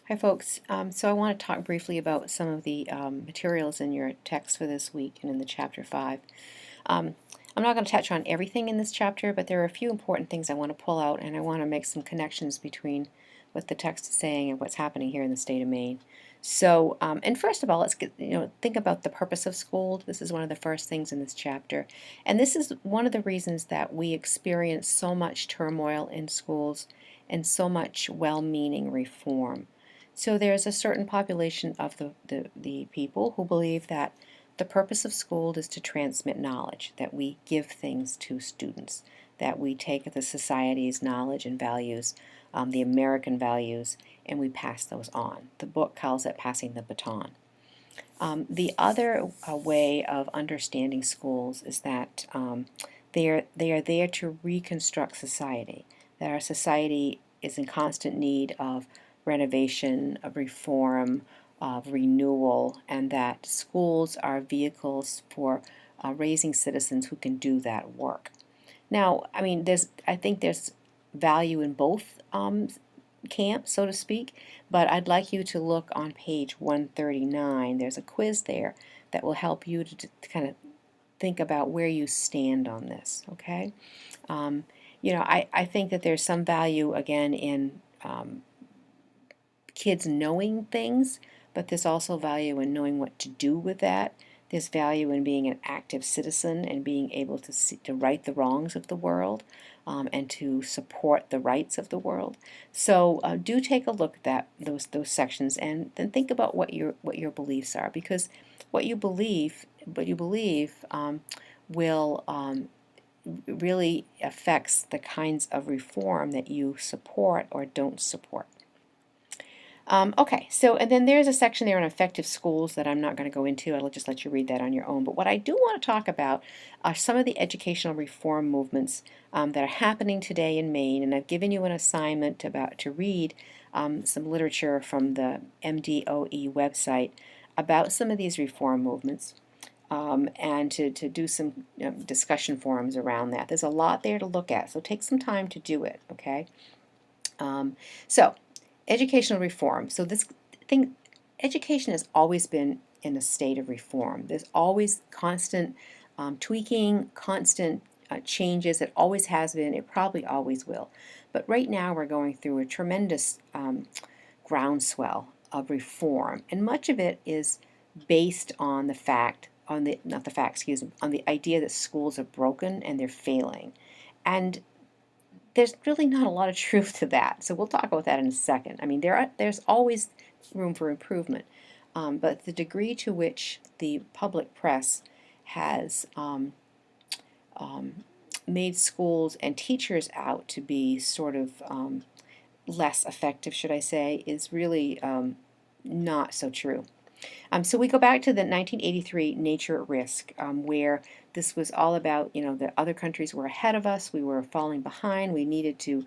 Hi folks, so I want to talk briefly about some of the materials in your text for this week and in the chapter 5. Um, I'm not going to touch on everything in this chapter, but there are a few important things I want to pull out, and I want to make some connections between what the text is saying and what's happening here in the state of Maine. So, and first of all, let's think about the purpose of school. This is one of the first things in this chapter, and this is one of the reasons that we experience so much turmoil in schools and so much well-meaning reform. So there's a certain population of the people who believe that the purpose of school is to transmit knowledge, that we give things to students, that we take the society's knowledge and values, the American values, and we pass those on. The book calls it passing the baton. The other way of understanding schools is that they are there to reconstruct society, that our society is in constant need of renovation, of reform, of renewal, and that schools are vehicles for raising citizens who can do that work. Now, I mean, I think there's value in both camps, so to speak, but I'd like you to look on page 139. There's a quiz there that will help you to kind of think about where you stand on this, okay? I think that there's some value, again, in kids knowing things, but there's also value in knowing what to do with that. There's value in being an active citizen and being able to right the wrongs of the world and to support the rights of the world. So do take a look at those sections and then think about what your beliefs are, because what you believe will really affects the kinds of reform that you support or don't support. Okay, so and then there's a section there on effective schools that I'm not going to go into. I'll just let you read that on your own. But what I do want to talk about are some of the educational reform movements that are happening today in Maine, and I've given you an assignment to read some literature from the MDOE website about some of these reform movements. And to do some discussion forums around that. There's a lot there to look at, so take some time to do it, okay? So educational reform. So this thing, education has always been in a state of reform. There's always constant tweaking, constant changes. It always has been. It probably always will. But right now we're going through a tremendous groundswell of reform, and much of it is based on the fact, on the not the fact, excuse me, on the idea that schools are broken and they're failing, and there's really not a lot of truth to that. So we'll talk about that in a second. I mean, there's always room for improvement, but the degree to which the public press has made schools and teachers out to be sort of less effective, should I say, is really not so true. So we go back to the 1983 Nature at Risk, where this was all about, the other countries were ahead of us, we were falling behind, we needed to,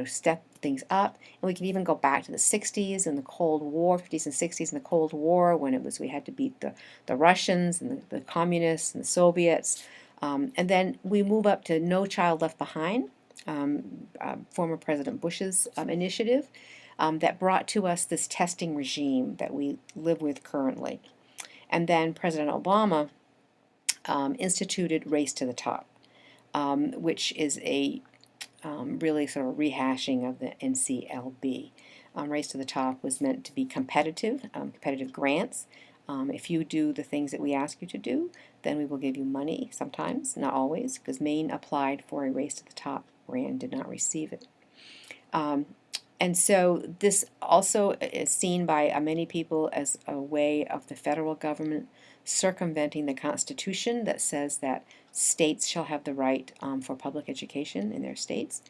step things up. And we can even go back to the 60s and the Cold War, 50s and 60s and the Cold War, when we had to beat the Russians and the communists and the Soviets. And then we move up to No Child Left Behind, former President Bush's initiative. That brought to us this testing regime that we live with currently. And then President Obama instituted Race to the Top, which is a really sort of rehashing of the NCLB. Race to the Top was meant to be competitive, competitive grants. If you do the things that we ask you to do, then we will give you money sometimes, not always, because Maine applied for a Race to the Top grant, did not receive it. And so this also is seen by many people as a way of the federal government circumventing the Constitution that says that states shall have the right for public education in their states.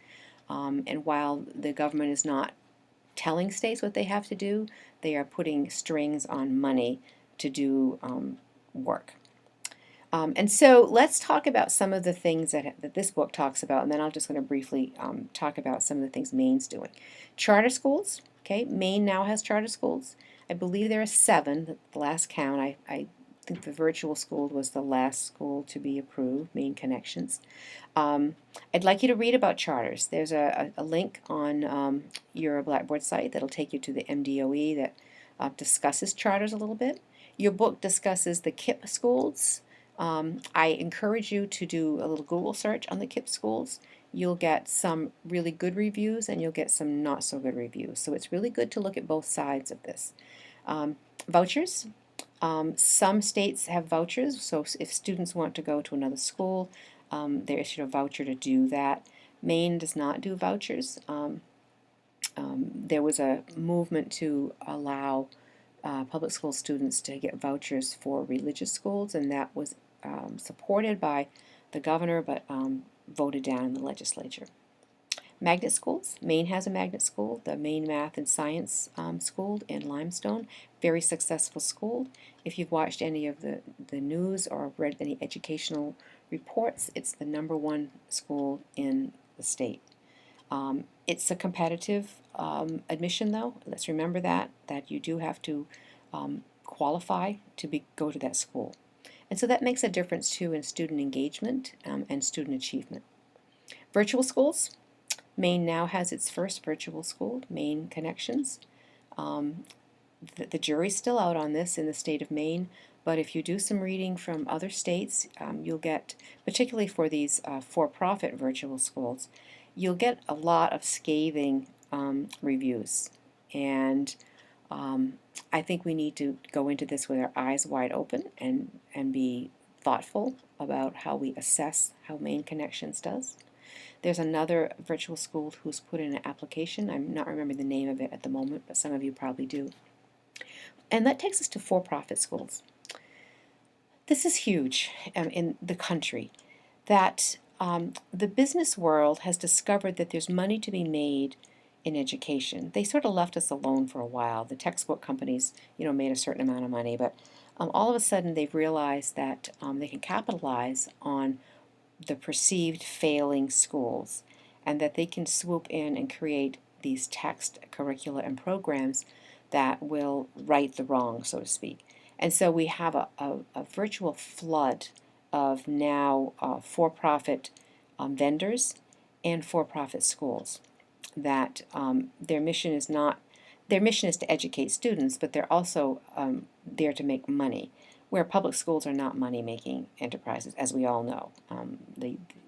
And while the government is not telling states what they have to do, they are putting strings on money to do work. And so let's talk about some of the things that this book talks about, and then I'm just going to briefly talk about some of the things Maine's doing. Charter schools, okay, Maine now has charter schools. I believe there are 7, the last count. I think the virtual school was the last school to be approved, Maine Connections. I'd like you to read about charters. There's a link on your Blackboard site that'll take you to the MDOE that discusses charters a little bit. Your book discusses the KIPP schools. I encourage you to do a little Google search on the KIPP schools. You'll get some really good reviews and you'll get some not so good reviews. So it's really good to look at both sides of this. Vouchers. Some states have vouchers, so if students want to go to another school, they're issued a voucher to do that. Maine does not do vouchers. There was a movement to allow public school students to get vouchers for religious schools, and that was supported by the governor, but voted down in the legislature. Magnet schools. Maine has a magnet school, the Maine Math and Science School in Limestone. Very successful school. If you've watched any of the news or read any educational reports, it's the #1 school in the state. It's a competitive admission, though. Let's remember that you do have to qualify to go to that school. And so that makes a difference, too, in student engagement and student achievement. Virtual schools. Maine now has its first virtual school, Maine Connections. The jury's still out on this in the state of Maine, but if you do some reading from other states, you'll get, particularly for these for-profit virtual schools, you'll get a lot of scathing reviews. And I think we need to go into this with our eyes wide open and be thoughtful about how we assess how Maine Connections does. There's another virtual school who's put in an application. I'm not remembering the name of it at the moment, but some of you probably do. And that takes us to for-profit schools. This is huge in the country, that the business world has discovered that there's money to be made in education. They sort of left us alone for a while. The textbook companies, made a certain amount of money, but all of a sudden they've realized that they can capitalize on the perceived failing schools, and that they can swoop in and create these text curricula and programs that will right the wrong, so to speak. And so we have a virtual flood of now for-profit vendors and for-profit schools that their mission is to educate students, but they're also there to make money, where public schools are not money-making enterprises, as we all know.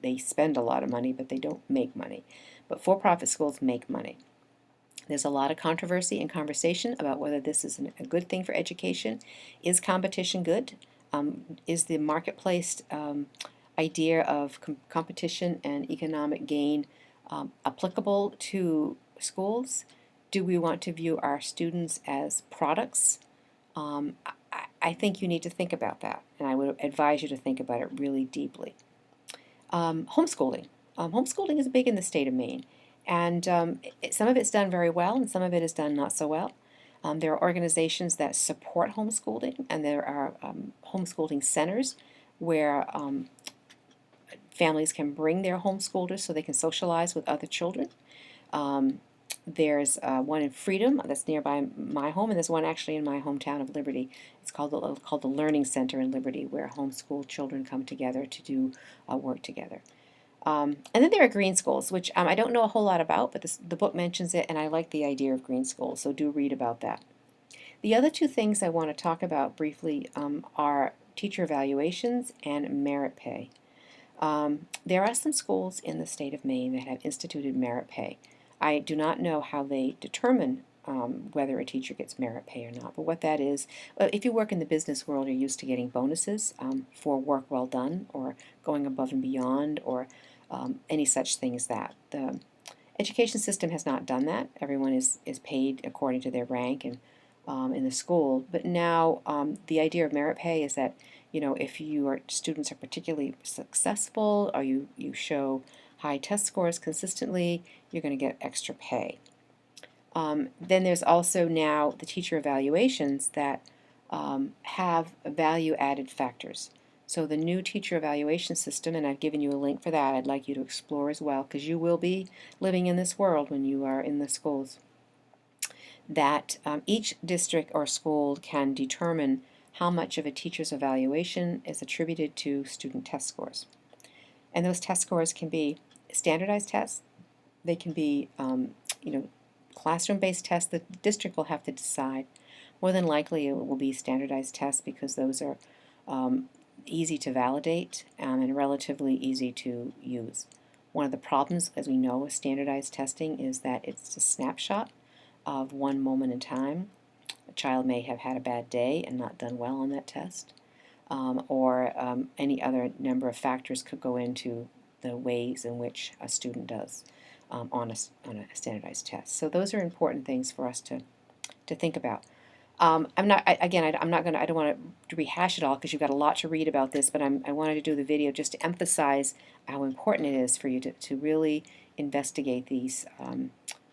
They spend a lot of money, but they don't make money. But for-profit schools make money. There's a lot of controversy and conversation about whether this is a good thing for education. Is competition good? Is the marketplace idea of competition and economic gain applicable to schools? Do we want to view our students as products? I think you need to think about that, and I would advise you to think about it really deeply. Homeschooling. Homeschooling is big in the state of Maine, and some of it's done very well, and some of it is done not so well. There are organizations that support homeschooling, and there are homeschooling centers where families can bring their homeschoolers so they can socialize with other children. There's one in Freedom that's nearby my home, and there's one actually in my hometown of Liberty. It's called the Learning Center in Liberty, where homeschool children come together to do work together. And then there are green schools, which I don't know a whole lot about, but the book mentions it, and I like the idea of green schools, so do read about that. The other two things I want to talk about briefly are teacher evaluations and merit pay. There are some schools in the state of Maine that have instituted merit pay. I do not know how they determine whether a teacher gets merit pay or not, but what that is, if you work in the business world, you're used to getting bonuses for work well done, or going above and beyond, or any such thing as that. The education system has not done that. Everyone is paid according to their rank and in the school, but now the idea of merit pay is that if your students are particularly successful, or you show high test scores consistently, you're going to get extra pay. Then there's also now the teacher evaluations that have value-added factors. So the new teacher evaluation system, and I've given you a link for that, I'd like you to explore as well, because you will be living in this world when you are in the schools, that each district or school can determine how much of a teacher's evaluation is attributed to student test scores. And those test scores can be standardized tests. They can be, you know, classroom-based tests. The district will have to decide. More than likely, it will be standardized tests because those are easy to validate and relatively easy to use. One of the problems, as we know, with standardized testing is that it's a snapshot of one moment in time. A child may have had a bad day and not done well on that test, or any other number of factors could go into the ways in which a student does on a standardized test. So those are important things for us to think about. I'm not, I'm not gonna, I don't want to rehash it all because you've got a lot to read about this, but I wanted to do the video just to emphasize how important it is for you to really investigate these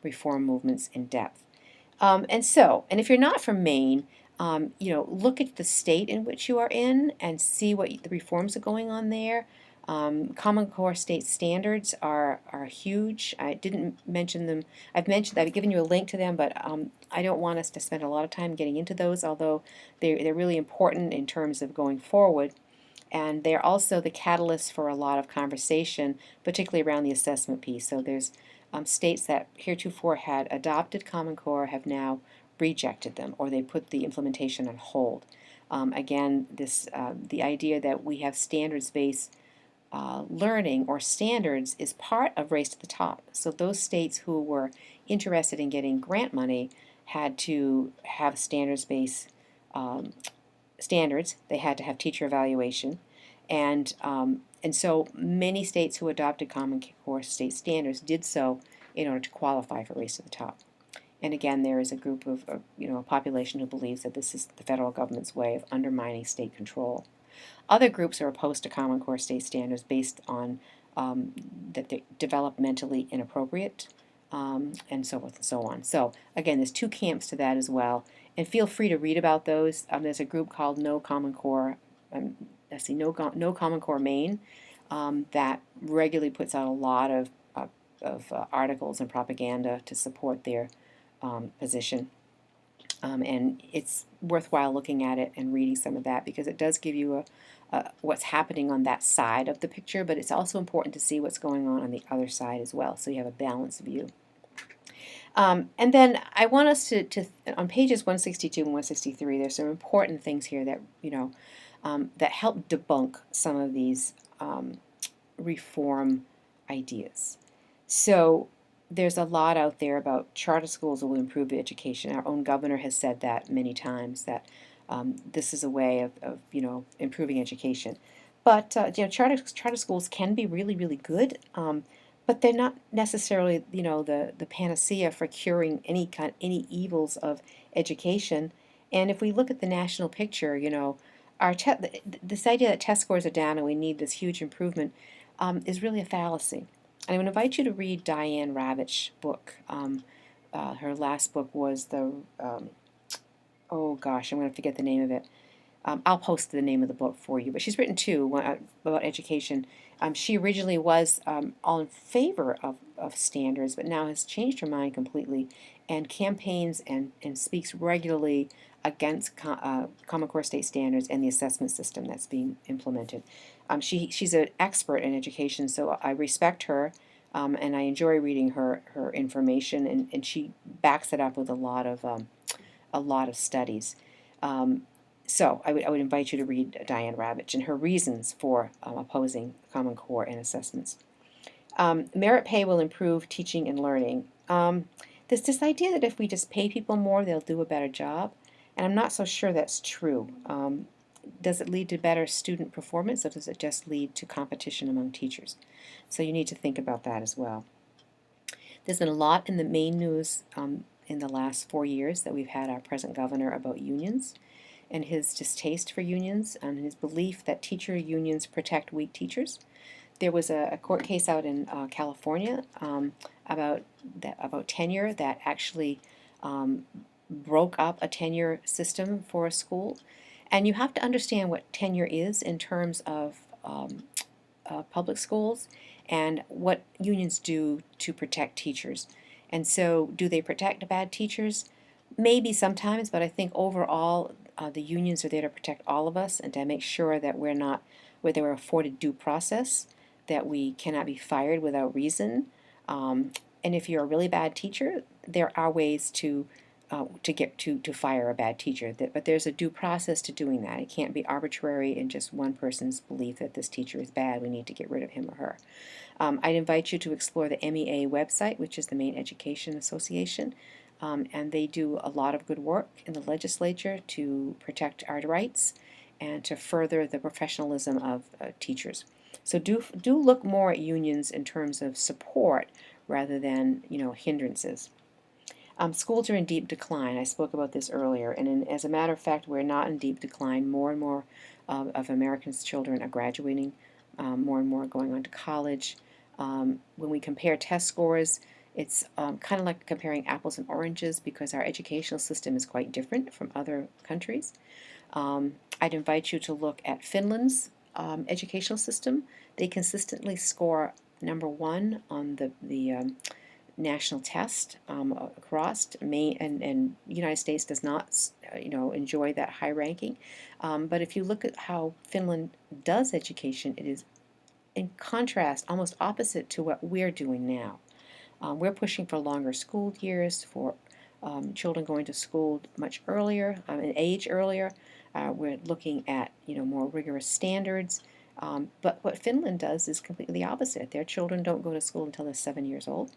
reform movements in depth. And if you're not from Maine, you know, look at the state in which you are in and see what the reforms are going on there. Common Core state standards are huge. I didn't mention them. I've given you a link to them, but I don't want us to spend a lot of time getting into those, although they're really important in terms of going forward. And they're also the catalyst for a lot of conversation, particularly around the assessment piece. So there's states that heretofore had adopted Common Core have now rejected them, or they put the implementation on hold. Again, the idea that we have standards-based learning or standards is part of Race to the Top. So those states who were interested in getting grant money had to have standards-based standards. They had to have teacher evaluation, and so many states who adopted Common Core state standards did so in order to qualify for Race to the Top. And again, there is a group of you know, a population who believes that this is the federal government's way of undermining state control. Other groups are opposed to Common Core state standards based on that they're developmentally inappropriate, and so forth and so on. So again, there's two camps to that as well, and feel free to read about those. There's a group called No Common Core, No Common Core Maine, that regularly puts out a lot of articles and propaganda to support their position. And it's worthwhile looking at it and reading some of that because it does give you what's happening on that side of the picture, but it's also important to see what's going on the other side as well, so you have a balanced view. And then I want us to on pages 162 and 163, there's some important things here that, you know, that help debunk some of these reform ideas. So there's a lot out there about charter schools will improve education. Our own governor has said that many times, that this is a way of you know, improving education. But you know, charter schools can be really, really good, but they're not necessarily, you know, the panacea for curing any evils of education. And if we look at the national picture, you know, this idea that test scores are down and we need this huge improvement is really a fallacy. I would invite you to read Diane Ravitch's book. Her last book was oh gosh, I'm going to forget the name of it. I'll post the name of the book for you, but she's written two about education. She originally was all in favor of standards, but now has changed her mind completely and campaigns and speaks regularly against Common Core state standards and the assessment system that's being implemented. She's an expert in education, so I respect her, and I enjoy reading her information, and she backs it up with a lot of studies. So I would invite you to read Diane Ravitch and her reasons for opposing Common Core and assessments. Merit pay will improve teaching and learning. There's this idea that if we just pay people more, they'll do a better job, and I'm not so sure that's true. Does it lead to better student performance, or does it just lead to competition among teachers? So you need to think about that as well. There's been a lot in the Maine news in the last 4 years that we've had our present governor about unions and his distaste for unions and his belief that teacher unions protect weak teachers. There was a court case out in California about tenure that actually broke up a tenure system for a school. And you have to understand what tenure is in terms of public schools and what unions do to protect teachers. And so do they protect bad teachers? Maybe sometimes, but I think overall the unions are there to protect all of us and to make sure that we're afforded due process, that we cannot be fired without reason. And if you're a really bad teacher, there are ways to fire a bad teacher. But there's a due process to doing that. It can't be arbitrary in just one person's belief that this teacher is bad. We need to get rid of him or her. I'd invite you to explore the MEA website, which is the Maine Education Association, and they do a lot of good work in the legislature to protect our rights and to further the professionalism of teachers. So do look more at unions in terms of support rather than hindrances. Schools are in deep decline. I spoke about this earlier, and as a matter of fact, we're not in deep decline. More and more of Americans' children are graduating, more and more going on to college. When we compare test scores, it's kind of like comparing apples and oranges because our educational system is quite different from other countries. I'd invite you to look at Finland's educational system. They consistently score #1 on the national test across. Maine and United States does not, enjoy that high ranking. But if you look at how Finland does education, it is in contrast, almost opposite to what we're doing now. We're pushing for longer school years, for children going to school much earlier, in age earlier. We're looking at more rigorous standards. But what Finland does is completely the opposite. Their children don't go to school until they're 7 years old.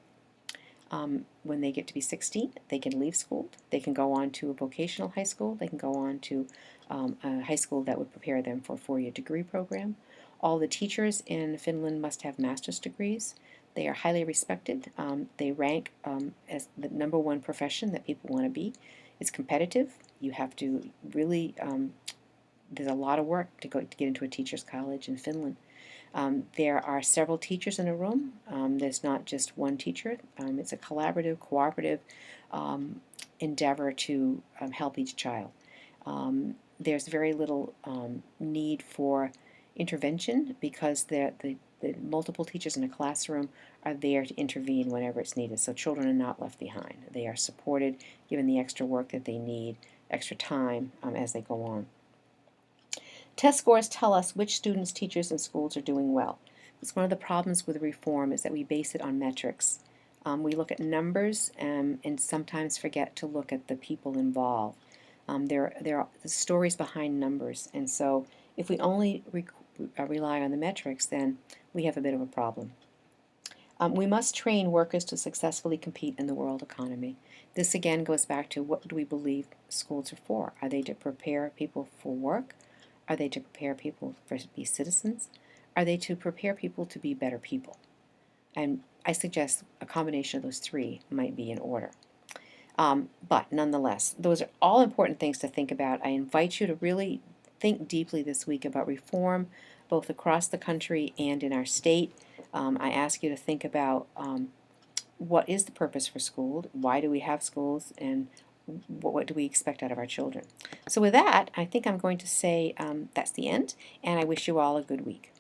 When they get to be 16, they can leave school. They can go on to a vocational high school. They can go on to a high school that would prepare them for a 4-year degree program. All the teachers in Finland must have master's degrees. They are highly respected. They rank as the #1 profession that people want to be. It's competitive. You have to really, there's a lot of work to get into a teacher's college in Finland. There are several teachers in a room. There's not just one teacher. It's a collaborative, cooperative endeavor to help each child. There's very little need for intervention because the multiple teachers in a classroom are there to intervene whenever it's needed. So children are not left behind. They are supported, given the extra work that they need, extra time as they go on. Test scores tell us which students, teachers, and schools are doing well. It's one of the problems with reform is that we base it on metrics. We look at numbers and sometimes forget to look at the people involved. There are the stories behind numbers, and so if we only rely on the metrics, then we have a bit of a problem. We must train workers to successfully compete in the world economy. This again goes back to what do we believe schools are for? Are they to prepare people for work? Are they to prepare people to be citizens? Are they to prepare people to be better people? And I suggest a combination of those three might be in order. But nonetheless, those are all important things to think about. I invite you to really think deeply this week about reform, both across the country and in our state. I ask you to think about what is the purpose for school, why do we have schools, and what do we expect out of our children. So with that, I think I'm going to say that's the end, and I wish you all a good week.